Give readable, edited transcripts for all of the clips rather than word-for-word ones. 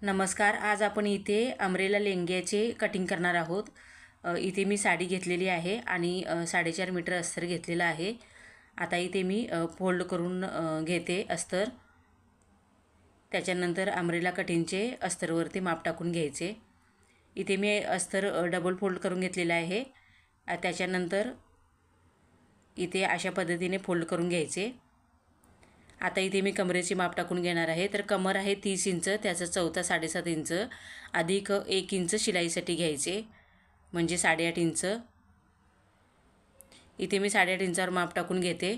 नमस्कार. आज आपण इथे अमरेला लेंग्याचे कटिंग करणार आहोत. इथे मी साडी घेतलेली आहे आणि 4.5 मीटर अस्तर घेतलेलं आहे. आता इथे मी फोल्ड करून घेते अस्तर. त्याच्यानंतर अमरेला कटिंगचे अस्तरवरती माप टाकून घ्यायचे. इथे मी अस्तर डबल फोल्ड करून घेतलेलं आहे. त्याच्यानंतर इथे अशा पद्धतीने फोल्ड करून घ्यायचे. आता इथे मी कमरेची माप टाकून घेणार आहे. तर कमर आहे 30 इंच, त्याचा चौथा 7.5 इंच अधिक 1 इंच शिलाईसाठी घ्यायचे, म्हणजे 8.5 इंच. इथे मी 8.5 इंचावर माप टाकून घेते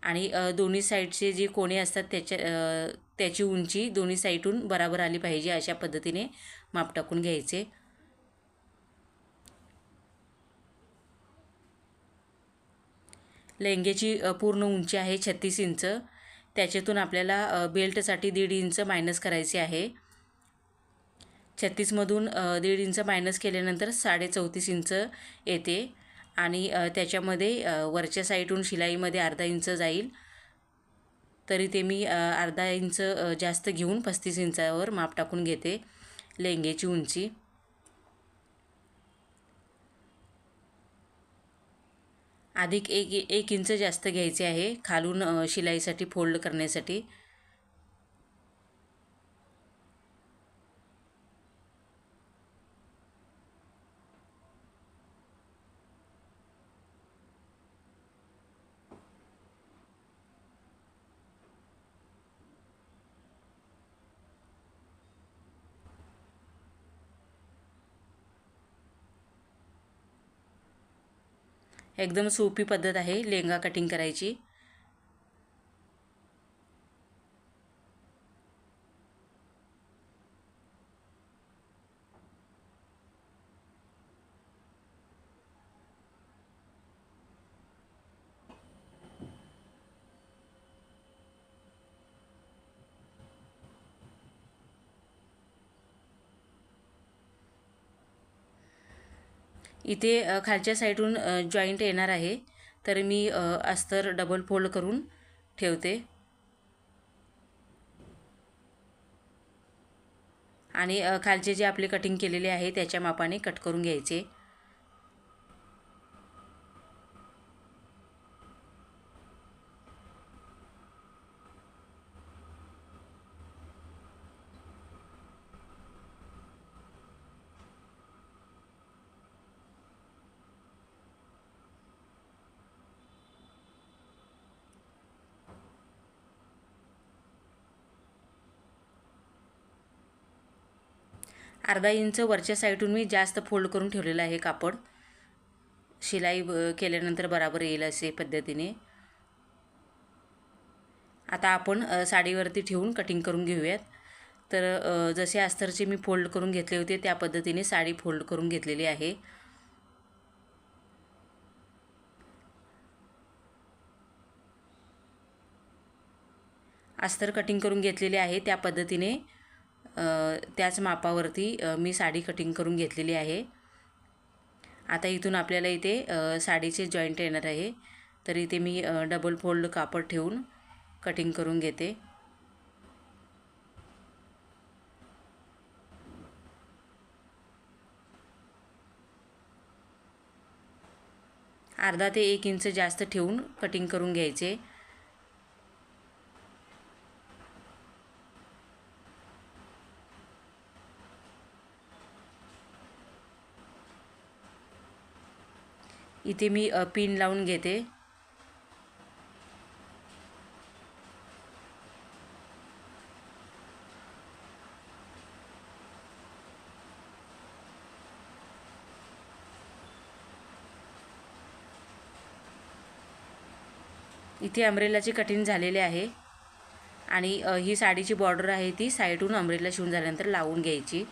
आणि दोन्ही साईडचे जे कोणे असतात त्याची उंची दोन्ही साईडून बराबर आली पाहिजे, अशा पद्धतीने माप टाकून घ्यायचे. लेंग्याची पूर्ण उंची आहे 36 इंच. त्याच्यातून आपल्याला बेल्टसाठी 1.5 इंच मायनस करायचे आहे. 36मधून 1.5 इंच मायनस केल्यानंतर 34.5 इंच येते आणि त्याच्यामध्ये वरच्या साईडून शिलाईमध्ये अर्धा इंच जाईल. तरी ते मी अर्धा इंच जास्त घेऊन 35 इंचावर माप टाकून घेते लेंग्याची उंची. अधिक एक इंच जास्त घ्यायचे आहे खालून शिलाईसाठी फोल्ड करण्यासाठी. एकदम सोपी पद्धत आहे लेंगा कटिंग करायची. इथे खालच्या साईडून जॉईंट येणार आहे, तर मी अस्तर डबल फोल्ड करून ठेवते आणि खालचे जे आपले कटिंग केलेले आहे त्याच्या मापाने कट करून घ्यायचे. अर्धा इंच वरच्या साईडून मी जास्त फोल्ड करून ठेवलेलं आहे कापड, शिलाई केल्यानंतर बराबर येईल असे पद्धतीने. आता आपण साडीवरती ठेवून कटिंग करून घेऊयात. तर जसे अस्तरचे मी फोल्ड करून घेतले होते त्या पद्धतीने साडी फोल्ड करून घेतलेली आहे. अस्तर कटिंग करून घेतलेले आहे त्या पद्धतीने त्याच मापावरती मी साडी कटिंग करून घेतलेली आहे. आता इथून आपल्याला इथे साडीचे जॉईंट येणार आहे, तर इथे मी डबल फोल्ड कापड ठेवून कटिंग करून घेते. अर्धा ते 1 इंच जास्त ठेवून कटिंग करून घ्यायचे. इथे मी पिन लावून घेते. इथे अमरेलाची कटिंग झालेले आहे आणि ही साडीची बॉर्डर आहे ती साईडून अमरेला शिवून झाल्यानंतर लावून घ्यायची.